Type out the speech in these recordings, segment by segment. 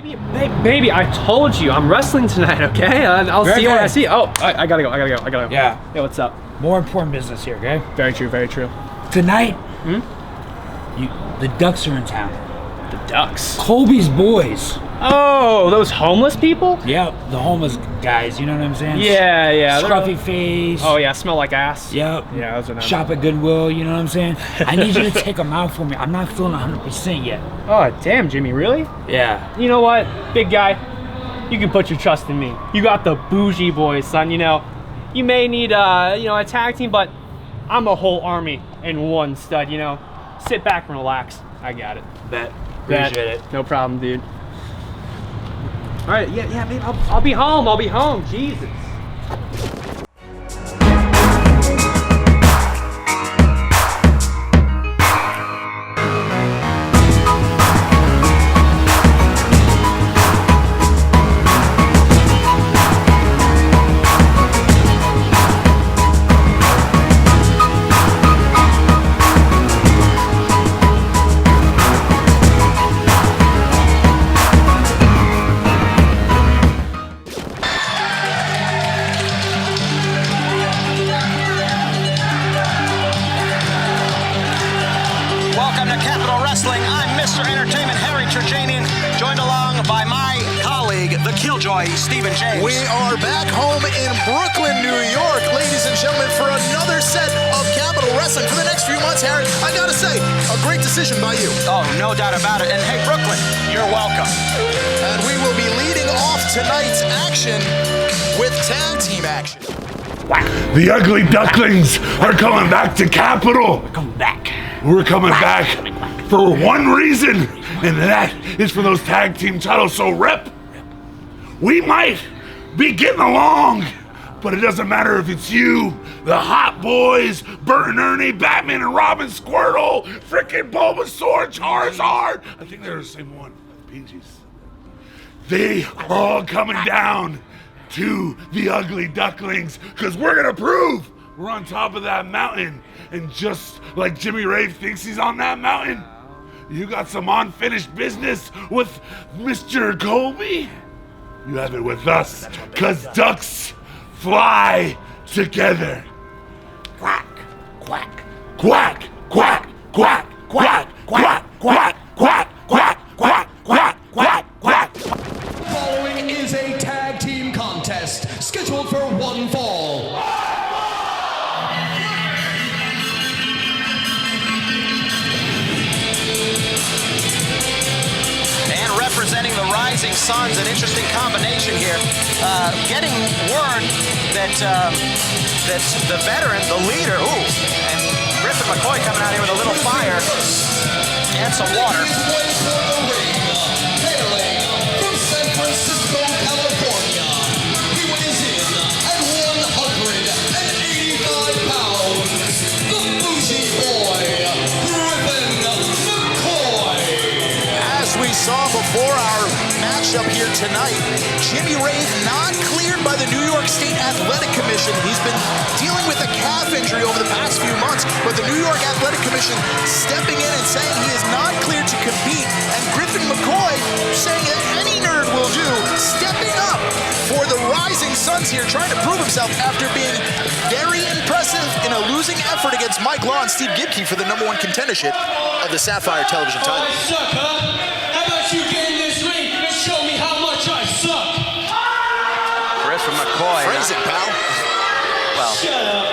Baby, I told you I'm wrestling tonight, okay? I'll see you when I see you. Oh, I gotta go. Yeah. Yeah, what's up? More important business here, okay? Very true, very true. Tonight, the Ducks are in town. The Ducks? Colby's boys. Oh, those homeless people? Yep, the homeless guys, you know what I'm saying? Yeah. Scruffy face. Oh, yeah, smell like ass. Yep. Yeah, those are nice. Shop at Goodwill, you know what I'm saying? I need you to take them out for me. I'm not feeling 100% yet. Oh, damn, Jimmy, really? Yeah. You know what, big guy? You can put your trust in me. You got the bougie boys, son. You know, you may need, a tag team, but I'm a whole army in one stud, you know? Sit back and relax. I got it. Bet. Appreciate it. No problem, dude. All right, yeah, babe, I'll be home, Jesus. Stephen James. We are back home in Brooklyn, New York, ladies and gentlemen, for another set of Capital Wrestling for the next few months. Harry, I gotta say, a great decision by you. Oh, no doubt about it. And hey, Brooklyn, you're welcome. And we will be leading off tonight's action with tag team action. The Ugly Ducklings are coming back to Capital. We're coming back for one reason, and that is for those tag team titles. So, Rep, we might be getting along, but it doesn't matter if it's you, the Hot Boys, Bert and Ernie, Batman and Robin, Squirtle, frickin' Bulbasaur, Charizard. I think they're the same one, Peaches. They are all coming down to the Ugly Ducklings, because we're gonna prove we're on top of that mountain. And just like Jimmy Rave thinks he's on that mountain, you got some unfinished business with Mr. Colby? You have it with us, because ducks fly together. Quack, quack, quack, quack, quack, quack, quack, quack, quack, quack, quack, quack, quack, quack. Following is a tag team contest scheduled for one fall. Representing the Rising Suns, an interesting combination here. Getting word that that the veteran, the leader, and Griffin McCoy coming out here with a little fire and some water. Hailing from San Francisco, California, he weighs in at 185 pounds. The bougie boy, Griffin McCoy. As we saw before our matchup here tonight, Jimmy Rave not cleared by the New York State Athletic Commission. He's been dealing with a calf injury over the past few months, but the New York Athletic Commission stepping in and saying he is not cleared to compete, and Griffin McCoy saying that any nerd will do, stepping up for the Rising Suns here, trying to prove himself after being very impressive in a losing effort against Mike Law and Steve Gibki for the #1 contendership of the Sapphire Television title. I suck, huh? How about you get in this ring and show me how much I suck? Griffin McCoy. Phrase it, pal. Well, Shut up.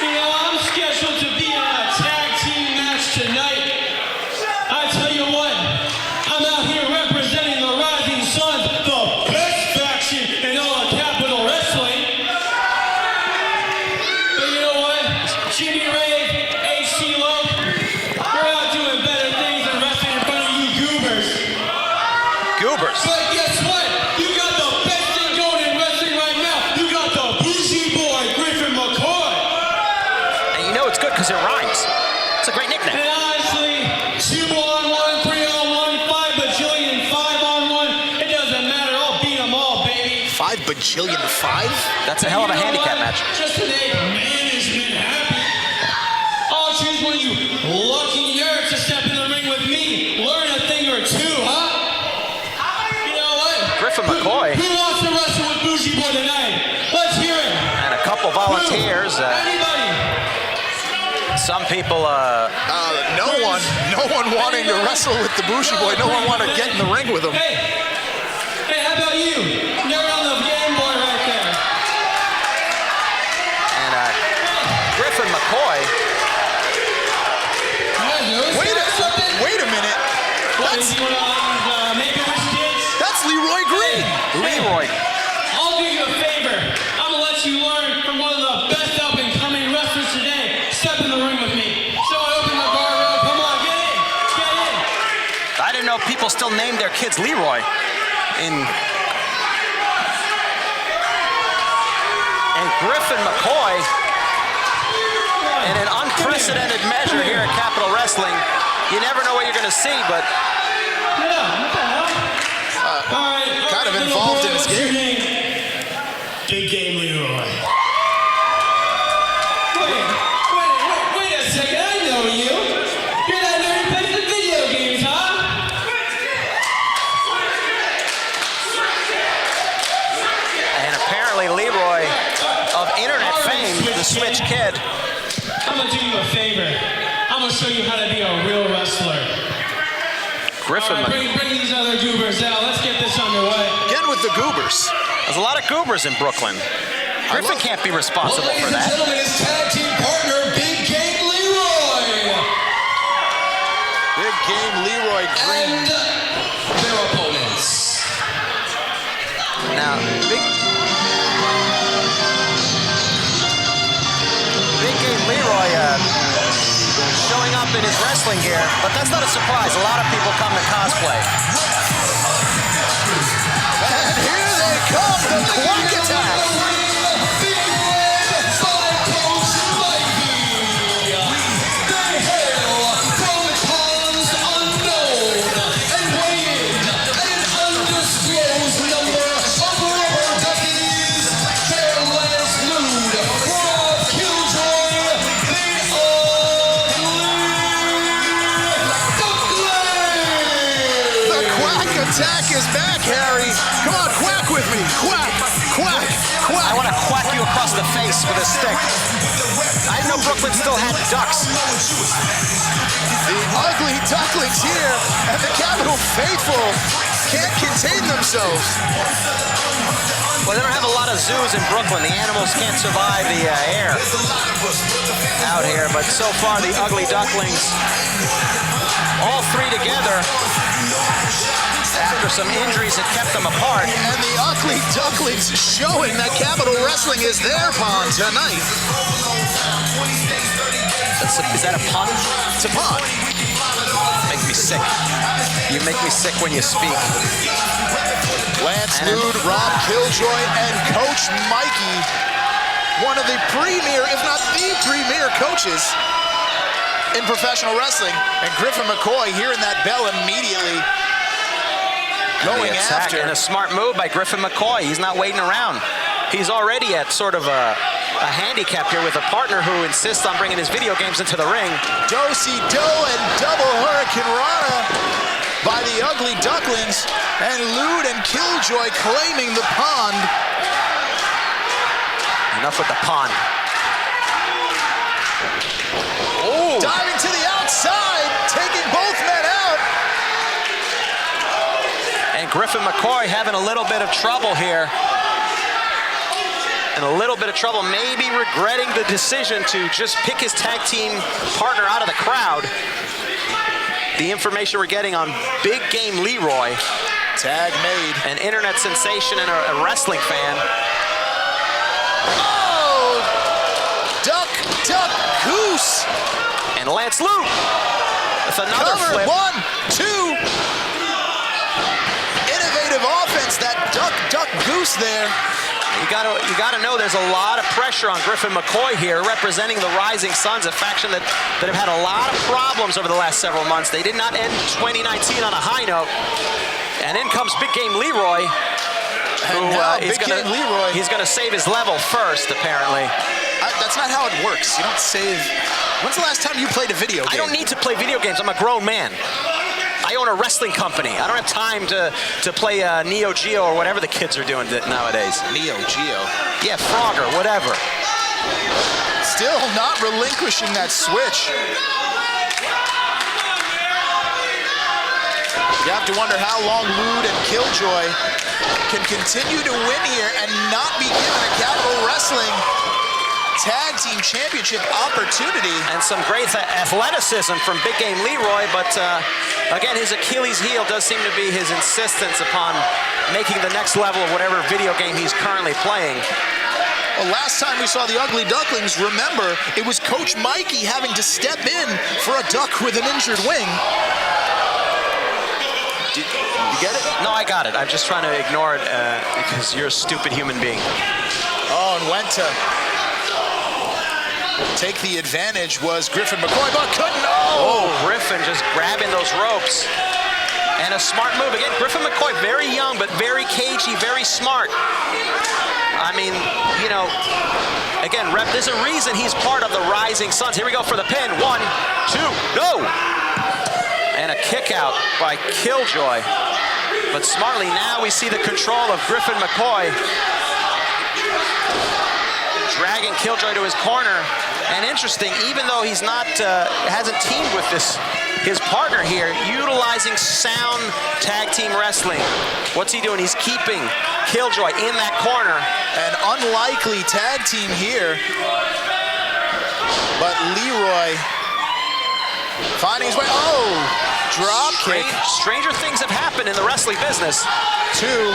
You know, I'm scheduled to be in a tag team match tonight. I tell you what, I'm out here representing the Rising Suns, the best faction in all of Capital Wrestling. But you know what? Jimmy Rave, AC Low, we're out doing better things than wrestling in front of you goobers. Goobers. But guess what? You got the best thing going in wrestling right now. You got the bougie boy, Griffin McCoy. And you know it's good because it rhymes. It's a great nickname. And honestly, 2-on-1, 3-on-1, 5 bajillion, 5-on-1, it doesn't matter. I'll beat them all, baby. 5 bajillion 5? That's a hell of a You know handicap what? match. Just to make management happy, I'll choose one of you lucky nerds to step in the ring with me. Learn a thing or two, huh? Griffin McCoy. Who wants to wrestle with Bougie Boy tonight? Let's hear it. And a couple volunteers. Anybody? Some people, No one wanting to wrestle with the Bougie Boy. No one wanted to get in the ring with him. Hey, how about you? Nerd on the Game Boy right there. and Griffin McCoy. Wait a minute. That's Leroy Green. Leroy. I'll do you a favor. I'm gonna let you learn from one of the best up-and-coming wrestlers today. Step in the ring with me. So I open the bar room. Come on, get in. Get in. I didn't know people still named their kids Leroy. And Griffin McCoy, in an unprecedented measure here at Capitol Wrestling. You never know what you're going to see, but Kind of involved in his game. Big Game Leroy. Wait a second. I know you. You're that nerd who plays the video games, huh? and apparently Leroy of internet fame, the Switch Kid. I'm gonna do you a favor. I'm gonna show you how to be a real wrestler. Griffin. All right, bring these other goobers out. Let's get this underway. Again with the goobers. There's a lot of goobers in Brooklyn. Griffin can't be responsible for that. Ladies and gentlemen, his tag team partner, Big Game Leroy. Big Game Leroy Green. And their opponents. Now, Big Game Leroy showing up in his wrestling gear, but that's not a surprise. A lot of people come to cosplay. And here they come, the Quack Attack. Attack is back, Harry. Come on, quack with me. Quack, quack, quack. I want to quack you across the face with a stick. I didn't know Brooklyn still had ducks. The Ugly Ducklings here, and the Capitol faithful can't contain themselves. Well, they don't have a lot of zoos in Brooklyn. The animals can't survive the air out here, but so far the Ugly Ducklings, all three together, after some injuries that kept them apart. And the Ugly Ducklings showing that Capitol Wrestling is their pond tonight. Is that a pun? It's a pond. Make me sick. You make me sick when you speak. Lance Lude, Rob Killjoy, and Coach Mikey, one of the premier, if not the premier coaches in professional wrestling. And Griffin McCoy hearing that bell immediately. Going after. And a smart move by Griffin McCoy. He's not waiting around. He's already at sort of a handicap here with a partner who insists on bringing his video games into the ring. Do-si-do and double Hurricane Rana by the Ugly Ducklings. And Lude and Killjoy claiming the pond. Enough with the pond. Oh! Diving to the outside, taking both men out. And Griffin McCoy having a little bit of trouble here. And a little bit of trouble, maybe regretting the decision to just pick his tag team partner out of the crowd. The information we're getting on Big Game Leroy. Tag made. An internet sensation and a wrestling fan. Oh! Duck, duck, goose. And Lance Lude with another Cover. flip. 1, 2. Innovative offense, that duck, duck, goose there. You gotta know there's a lot of pressure on Griffin McCoy here, representing the Rising Suns, a faction that have had a lot of problems over the last several months. They did not end 2019 on a high note. And in comes Big Game Leroy, who he's gonna save his level first, apparently. That's not how it works. You don't save. When's the last time you played a video game? I don't need to play video games. I'm a grown man. I own a wrestling company. I don't have time to play Neo Geo or whatever the kids are doing nowadays. Neo Geo. Yeah, Frogger, whatever. Still not relinquishing that switch. You have to wonder how long Lude and Killjoy can continue to win here and not be given a Capital Wrestling Tag Team Championship opportunity. And some great athleticism from Big Game Leroy, but again, his Achilles heel does seem to be his insistence upon making the next level of whatever video game he's currently playing. Well, last time we saw the Ugly Ducklings, remember, it was Coach Mikey having to step in for a duck with an injured wing. You get it? No, I got it. I'm just trying to ignore it because you're a stupid human being. Oh, and went to take the advantage was Griffin McCoy, but couldn't. Oh, Griffin just grabbing those ropes. And a smart move. Again, Griffin McCoy, very young, but very cagey, very smart. I mean, you know, again, Rep, there's a reason he's part of the Rising Suns. Here we go for the pin. 1, 2, no! And a kick out by Killjoy. But smartly, now we see the control of Griffin McCoy. Dragging Killjoy to his corner. And interesting, even though he's not, hasn't teamed with his partner here, utilizing sound tag team wrestling. What's he doing? He's keeping Killjoy in that corner. An unlikely tag team here. But Leroy finding his way. Oh, drop kick. Stranger things have happened in the wrestling business. Two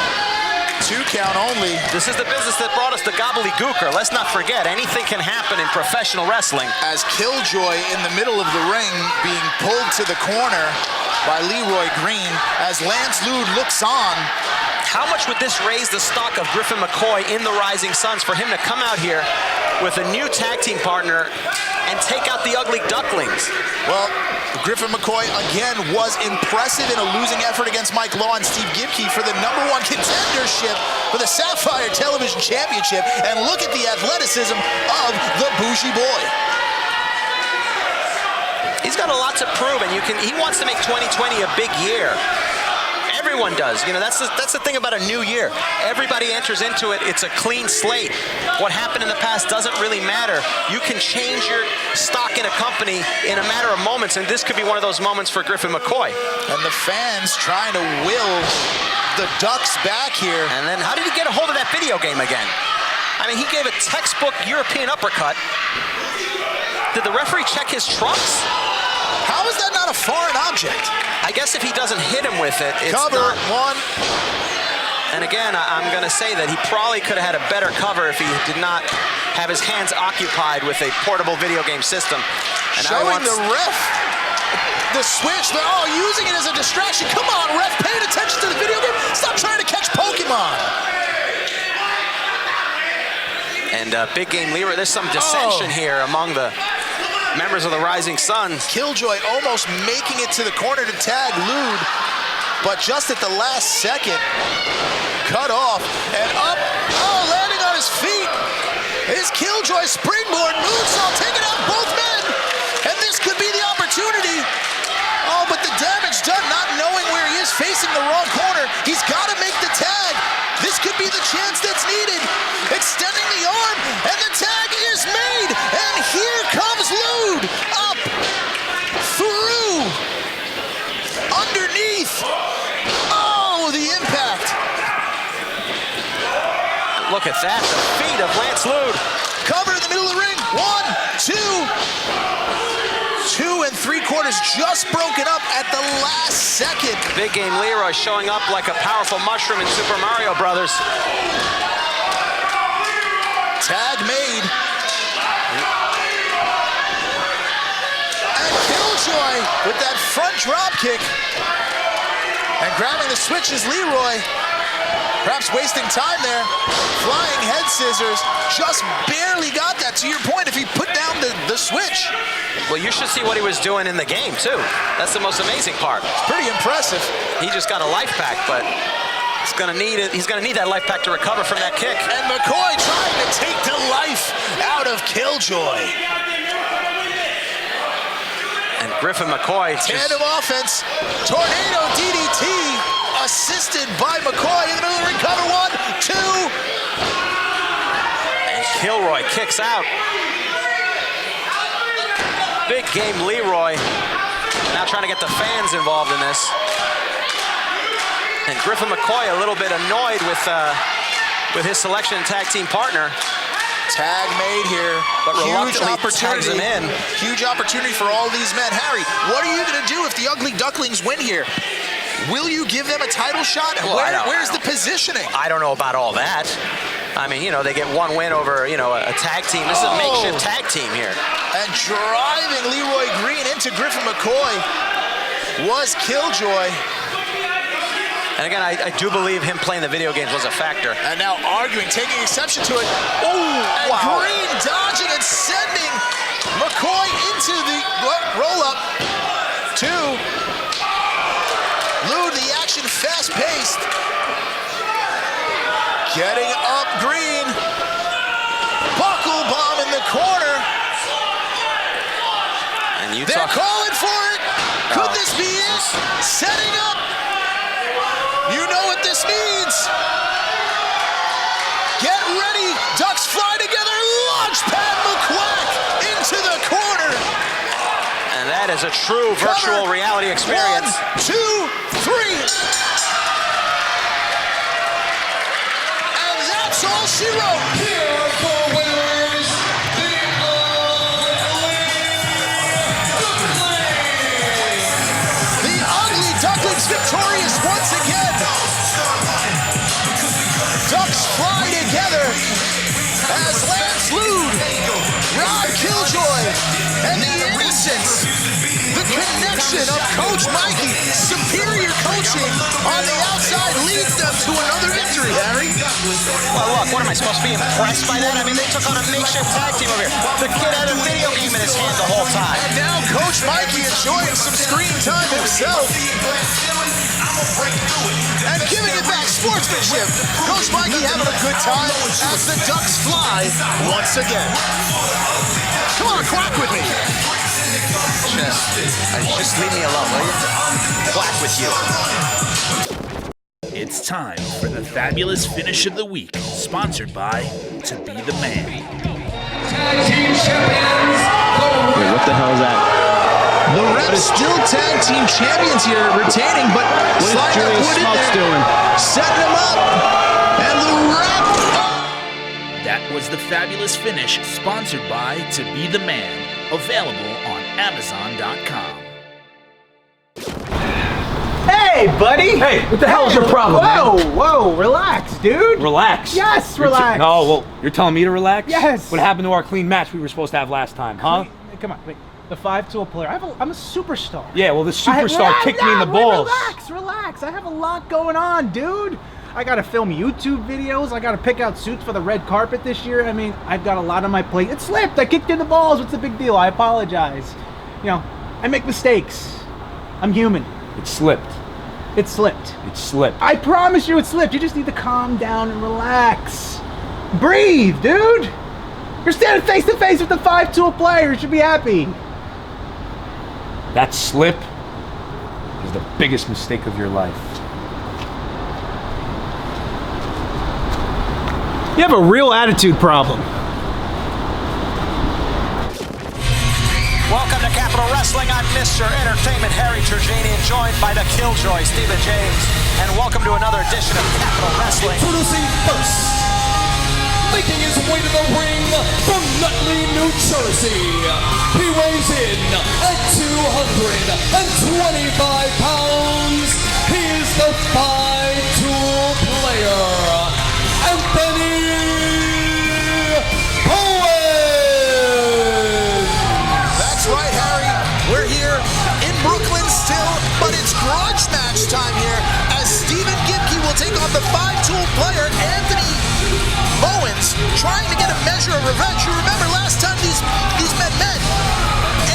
count only. This is the business that brought us the gobbledygooker. Let's not forget, anything can happen in professional wrestling. As Killjoy in the middle of the ring being pulled to the corner by Leroy Green as Lance Lude looks on. How much would this raise the stock of Griffin McCoy in the Rising Suns for him to come out here with a new tag team partner and take out the Ugly Ducklings? Well, Griffin McCoy again was impressive in a losing effort against Mike Law and Steve Gibki for the #1 contendership for the Sapphire Television Championship. And look at the athleticism of the Bougie Boy. He's got a lot to prove, and he wants to make 2020 a big year. Everyone does. You know, that's the thing about a new year. Everybody enters into it. It's a clean slate. What happened in the past doesn't really matter. You can change your stock in a company in a matter of moments, and this could be one of those moments for Griffin McCoy. And the fans trying to will the Ducks back here. And then how did he get a hold of that video game again? I mean, he gave a textbook European uppercut. Did the referee check his trunks? How is that not a foreign object? I guess if he doesn't hit him with it, it's cover not. One. And again, I'm going to say that he probably could have had a better cover if he did not have his hands occupied with a portable video game system. And showing the ref the switch, but using it as a distraction. Come on, ref, paying attention to the video game. Stop trying to catch Pokemon. And Big Game Leroy, there's some dissension here among the members of the Rising Suns. Killjoy almost making it to the corner to tag Lude, but just at the last second, cut off and up. Oh, landing on his feet. Is Killjoy springboard moonsault taking out both men, and this could be the opportunity. Oh, but the damage done, not knowing where he is, facing the wrong corner. He's got to make the tag. This could be the chance that's needed. Extending the arm, and the tag is made. And here comes Lude. Up, through, underneath. Oh, the impact. Look at that, the feet of Lance Lude. Cover in the middle of the ring. 1, 2. 2 3/4 just broken up at the last second. Big Game Leroy showing up like a powerful mushroom in Super Mario Brothers. Tag made. And Killjoy with that front drop kick. And grabbing the switch is Leroy. Perhaps wasting time there. Flying head scissors. Just barely got that. To your point, if he put down the switch. Well, you should see what he was doing in the game, too. That's the most amazing part. It's pretty impressive. He just got a life pack, but he's gonna need it. He's gonna need that life pack to recover from that kick. And McCoy trying to take the life out of Killjoy. And Griffin McCoy. Tandem offense. Tornado DDT assisted by McCoy in the middle of the ring. Cover 1, 2. And Kilroy kicks out. Big game Leroy. Now trying to get the fans involved in this. And Griffin McCoy a little bit annoyed with his selection and tag team partner. Tag made here, but reluctantly tags him in. Huge opportunity for all these men. Harry, what are you going to do if the Ugly Ducklings win here? Will you give them a title shot? Well, Where's the positioning? I don't know about all that. I mean, you know, they get one win over, you know, a tag team. This is a makeshift tag team here. And driving Leroy Green into Griffin McCoy was Killjoy. And again, I do believe him playing the video games was a factor. And now arguing, taking exception to it. Oh, and wow. Green dodging and sending McCoy into the roll-up. 2. Lou, the action fast-paced. Getting up Green. Buckle bomb in the corner. And you They're calling for it. Could this be it? Setting up. You know what this means. Get ready. Ducks fly together. Launch pad McQuack into the corner. And that is a true virtual reality experience. 1, 2, 3. And that's all she wrote. Here for winners, the Ugly Ducklings victorious once again. Ducks fly together as Lance Lude, Rob Killjoy, and the innocence, the connection of Coach Mikey, superior coaching on the outside leads them to another victory, Harry. Well, look, what am I supposed to be impressed by that? I mean, they took on a makeshift tag team over here. The kid had a video game in his hand the whole time. And now Coach Mikey enjoying some screen time himself. And giving it back, sportsmanship. Coach Mikey having a good time as the Ducks fly once again. Come on, quack with me. Just leave me alone, will you? Quack with you. It's time for the fabulous finish of the week, sponsored by To Be the Man. tag team champions. Wait, what the hell is that? The Reps still tag team champions here, retaining, but sliding up Wood in there, doing? setting him up, and the Rep. That was the fabulous finish, sponsored by To Be the Man, available on Amazon.com. Hey, buddy! Hey, what the hell is your problem, man? Whoa, relax, dude! Relax? Yes, relax! Oh, well, you're telling me to relax? Yes! What happened to our clean match we were supposed to have last time, huh? Come on, wait. The 5-tool player. I'm a superstar. Yeah, well, the superstar kicked me in the balls. Relax. I have a lot going on, dude. I gotta film YouTube videos. I gotta pick out suits for the red carpet this year. I mean, I've got a lot on my plate. It slipped. I kicked you in the balls. What's the big deal? I apologize. You know, I make mistakes. I'm human. It slipped. It slipped. It slipped. I promise you it slipped. You just need to calm down and relax. Breathe, dude. You're standing face to face with the 5-tool player. You should be happy. That slip is the biggest mistake of your life. You have a real attitude problem. Welcome to Capital Wrestling. I'm Mr. Entertainment Harry Turjanian, joined by the Killjoy Stephen James, and welcome to another edition of Capital Wrestling. Introducing first, making his way to the ring from Nutley, New Jersey. He weighs in at 225 pounds. He is the 5-tool player, Anthony Bowens. That's right, Harry. We're here in Brooklyn still, but it's grudge match time here as Stephen Gibki will take on the 5-tool player, Anthony Bowens, trying to get a measure of revenge. You remember last time these men met,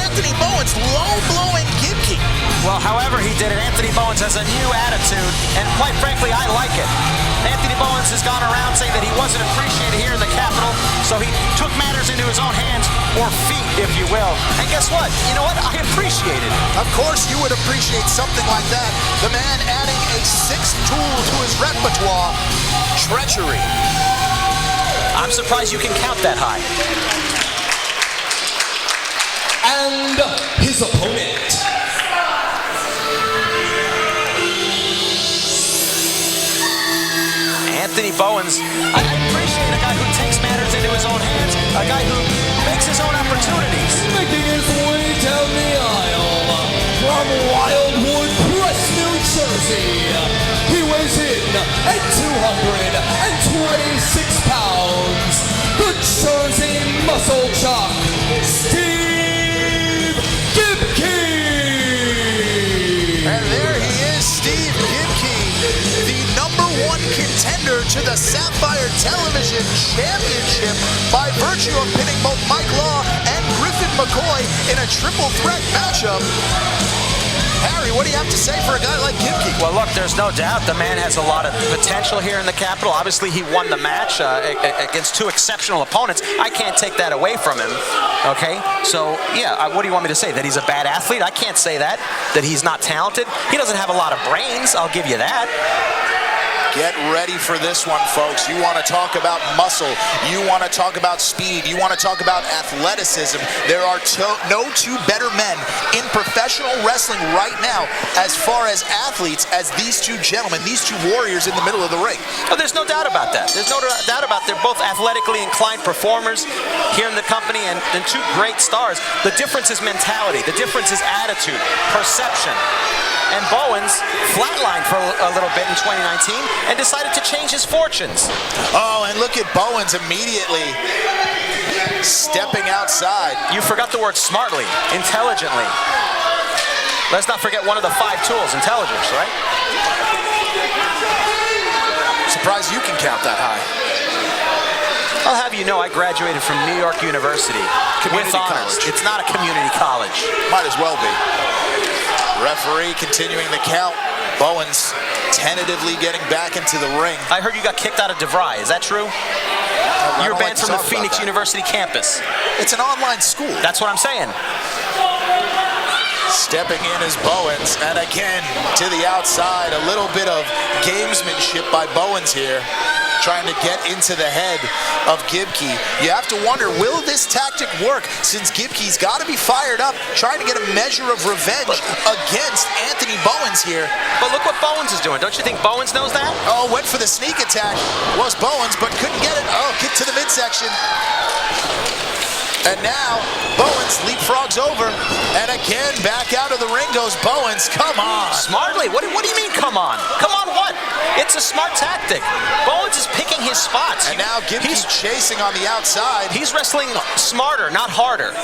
Anthony Bowens low-blowing Gibki. Well, however he did it, Anthony Bowens has a new attitude, and quite frankly, I like it. Anthony Bowens has gone around saying that he wasn't appreciated here in the Capitol, So he took matters into his own hands, or feet, if you will. And guess what? You know what? I appreciate it. Of course you would appreciate something like that. The man adding a sixth tool to his repertoire, treachery. I'm surprised you can count that high. And his opponent. Anthony Bowens. I appreciate a guy who takes matters into his own hands, a guy who makes his own opportunities. Making his way down the aisle from Wildwood Press, New Jersey. He weighs in at 226 pounds. The Jersey Muscle Shock, Steve Gibki. And there he is, Steve Gibki, the #1 contender to the Sapphire Television Championship by virtue of pinning both Mike Law and Griffin McCoy in a triple threat matchup. Harry, what do you have to say for a guy like Gibki? Well, look, there's no doubt the man has a lot of potential here in the Capitol. Obviously, he won the match against two exceptional opponents. I can't take that away from him, okay? So, yeah, what do you want me to say? That he's a bad athlete? I can't say that. That he's not talented? He doesn't have a lot of brains, I'll give you that. Get ready for this one, folks. You want to talk about muscle. You want to talk about speed. You want to talk about athleticism. There are no two better men in professional wrestling right now as far as athletes as these two gentlemen, these two warriors in the middle of the ring. Oh, there's no doubt about that. There's no doubt about they're both athletically inclined performers here in the company and two great stars. The difference is mentality. The difference is attitude, perception. And Bowens flatlined for a little bit in 2019 and decided to change his fortunes. Oh, and look at Bowens immediately stepping outside. You forgot the word smartly, intelligently. Let's not forget one of the 5 tools, intelligence, right? Surprised you can count that high. I'll have you know I graduated from New York University with honors. It's not a community college. Might as well be. Referee continuing the count. Bowens tentatively getting back into the ring. I heard you got kicked out of DeVry. Is that true? You were banned from the Phoenix University campus. It's an online school. That's what I'm saying. Stepping in is Bowens, and again to the outside. A little bit of gamesmanship by Bowens here, trying to get into the head of Gibki. You have to wonder, will this tactic work, since Gibki's got to be fired up, trying to get a measure of revenge against Anthony Bowens here. But look what Bowens is doing. Don't you think Bowens knows that? Oh, went for the sneak attack. Was Bowens, but couldn't get it. Oh, kick to the midsection. And now, Bowens leapfrogs over, and again, back out of the ring goes Bowens. Come on. Smartly? What do you mean, come on? Come on what? It's a smart tactic. Bowens is picking his spots. And now Gibki's chasing on the outside. He's wrestling smarter, not harder.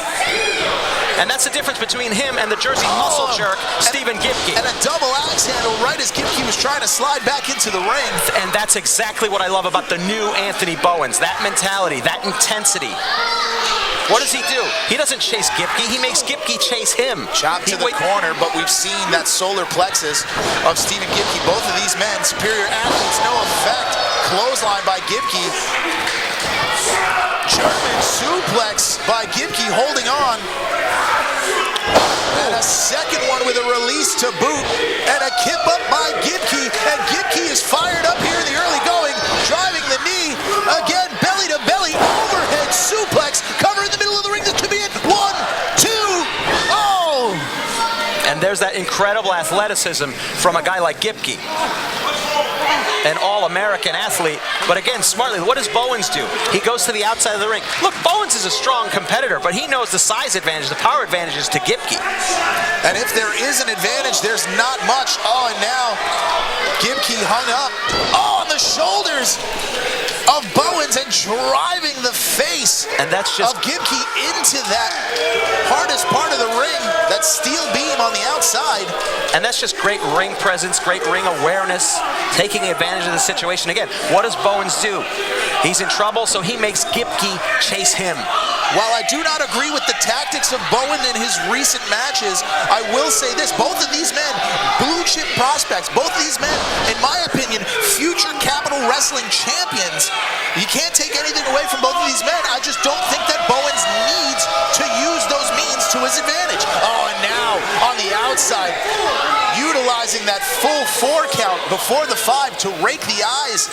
And that's the difference between him and the Jersey muscle jerk, Stephen Gibki. And a double axe handle right as Gibki was trying to slide back into the ring. And that's exactly what I love about the new Anthony Bowens. That mentality, that intensity. What does he do? He doesn't chase Gibki, he makes Gibki chase him. Chop to the corner, but we've seen that solar plexus of Stephen Gibki. Both of these men, superior athletes, no effect. Clothesline by Gibki. German suplex by Gibki holding on. And a second one with a release to boot. And a kip up by Gibki. And Gibki is fired up here in the early going. Driving the knee. Again, belly to belly. Overhead suplex. Cover in the middle of the ring. This could be it. 1, 2. Oh! And there's that incredible athleticism from a guy like Gibki. An all-American athlete, but again, smartly, what does Bowens do? He goes to the outside of the ring. Look, Bowens is a strong competitor, but he knows the size advantage, the power advantages to Gibki. And if there is an advantage, there's not much. Oh, and now Gibki hung up. Oh, on the shoulders of Bowens and driving the face and that's just of Gibki into that hardest part of the ring, that steel beam on the outside. And that's just great ring presence, great ring awareness, taking advantage of the situation. Again, what does Bowens do? He's in trouble, so he makes Gibki chase him. While I do not agree with the tactics of Bowen in his recent matches, I will say this, both of these men, blue chip prospects, both these men, in my opinion, future Capital Wrestling champions. You can't take anything nothing away from both of these men. I just don't think that Bowens needs to use those means to his advantage. Oh, and now on the outside, utilizing that full 4 count before the 5 to rake the eyes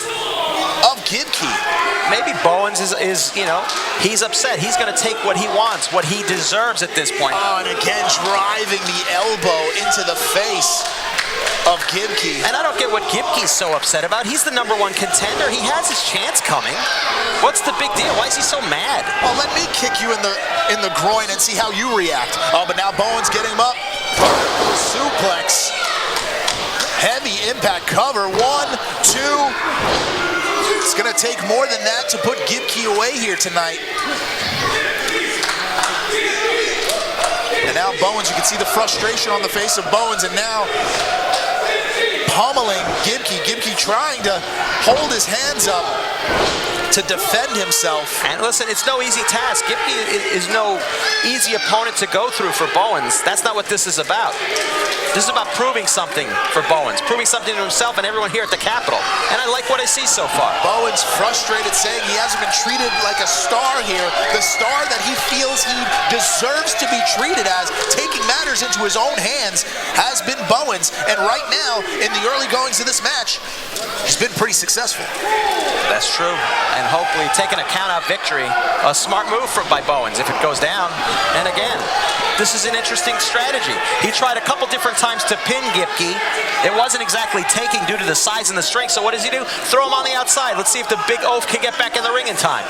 of Gibki. Maybe Bowens is, you know, he's upset. He's going to take what he wants, what he deserves at this point. Oh, and again, driving the elbow into the face of Gibki. And I don't get what Gibki's so upset about. He's the #1 contender. He has his chance coming. What's the big deal? Why is he so mad? Oh, let me kick you in the groin and see how you react. Oh, but now Bowens getting him up. Suplex. Heavy impact cover. 1, 2. It's going to take more than that to put Gibki away here tonight. And now Bowens, you can see the frustration on the face of Bowens, and now pummeling Gibki. Gibki trying to hold his hands up to defend himself. And listen, it's no easy task. Gibki is no easy opponent to go through for Bowens. That's not what this is about. This is about proving something for Bowens, proving something to himself and everyone here at the Capitol. And I like what I see so far. Bowens frustrated, saying he hasn't been treated like a star here. The star that he feels he deserves to be treated as, taking matters into his own hands, has been Bowens. And right now, in the early goings of this match, he's been pretty successful. That's true. And hopefully taking a count-out victory, a smart move by Bowens if it goes down. And again, this is an interesting strategy. He tried a couple different times to pin Gibki. It wasn't exactly taking due to the size and the strength, so what does he do? Throw him on the outside. Let's see if the big oaf can get back in the ring in time.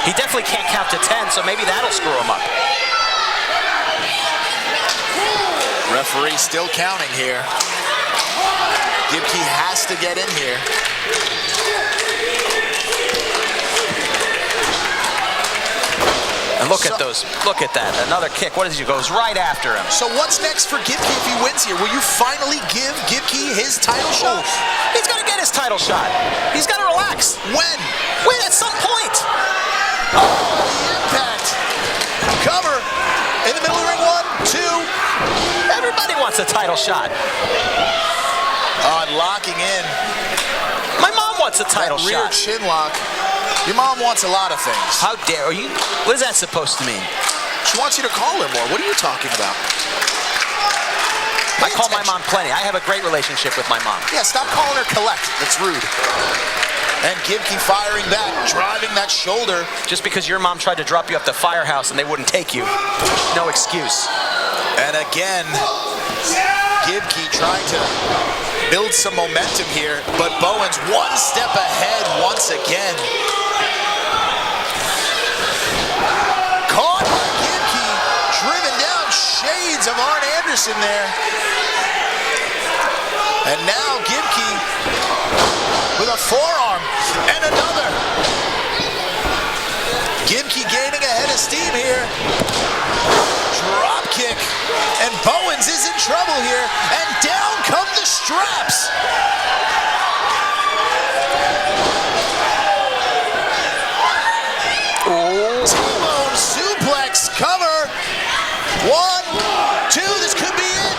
He definitely can't count to 10, so maybe that'll screw him up. Referee still counting here. Gibki has to get in here. And look at those, look at that, another kick. What does he goes right after him? So what's next for Gibki if he wins here? Will you finally give Gibki his title shot? He's got to get his title shot. He's got to relax. When? Wait, at some point. Oh, the impact. Cover. In the middle of the ring, 1, 2. Everybody wants a title shot. Locking in. My mom wants a title rear shot. Chin lock. Your mom wants a lot of things. How dare you? What is that supposed to mean? She wants you to call her more. What are you talking about? I call my mom plenty. I have a great relationship with my mom. Yeah, stop calling her collect. That's rude. And Gibki firing back, driving that shoulder. Just because your mom tried to drop you up the firehouse and they wouldn't take you, no excuse. And again, Gibki trying to build some momentum here, but Bowens 1 step ahead once again. Caught by Gibki, driven down, shades of Arn Anderson there. And now Gibki with a forearm and another. Gibki gaining a head of steam here. Drop kick, and Bowens is in trouble here, and down come the straps. T-bone suplex cover. 1, 2, this could be it.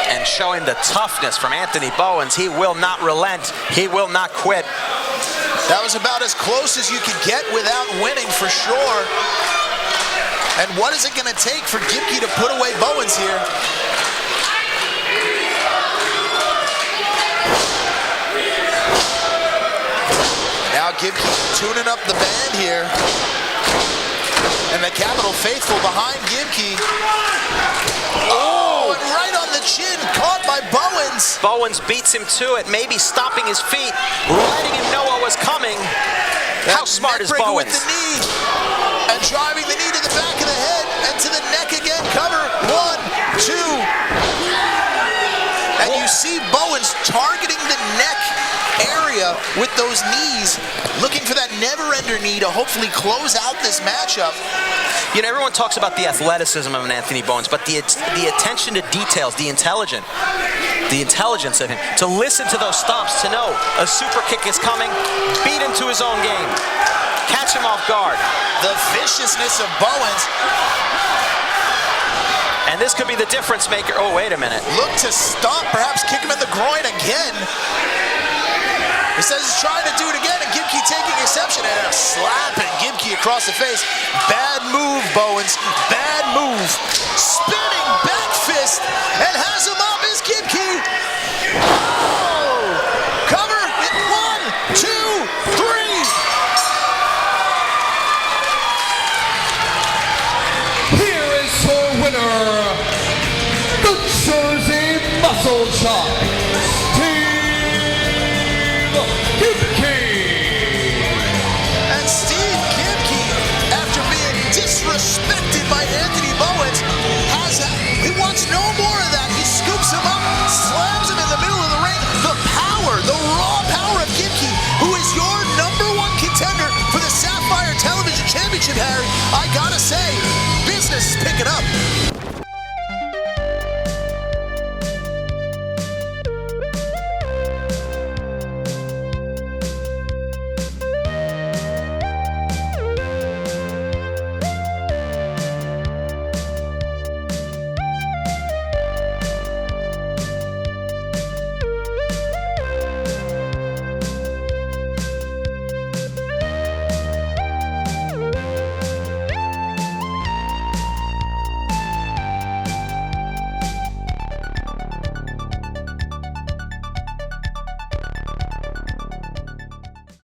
And showing the toughness from Anthony Bowens. He will not relent. He will not quit. That was about as close as you could get without winning, for sure. And what is it going to take for Gibki to put away Bowens here? Now Gibki tuning up the band here. And the Capitol faithful behind Gibki. Oh, and right on the chin, caught by Bowens. Bowens beats him to it, maybe stopping his feet, letting him know what was coming. How smart is Bowens? With the knee, and driving the knee to the back of the head, and to the neck again, cover, 1, 2. And you see Bowens targeting the neck area with those knees, looking for that never-ender knee to hopefully close out this matchup. You know, everyone talks about the athleticism of an Anthony Bowens, but the attention to details, the intelligence of him, to listen to those stomps, to know a super kick is coming, beat him to his own game, catch him off guard. The viciousness of Bowens. And this could be the difference maker. Oh, wait a minute. Look to stop, perhaps kick him in the groin again. He says he's trying to do it again. interception and a slap and Gibki across the face. Bad move, Bowens. Bad move. Spinning back fist and has him up is Gibki. Oh! Cover. 1, 2, 3. Here is her winner, the Jersey Muscle Shock.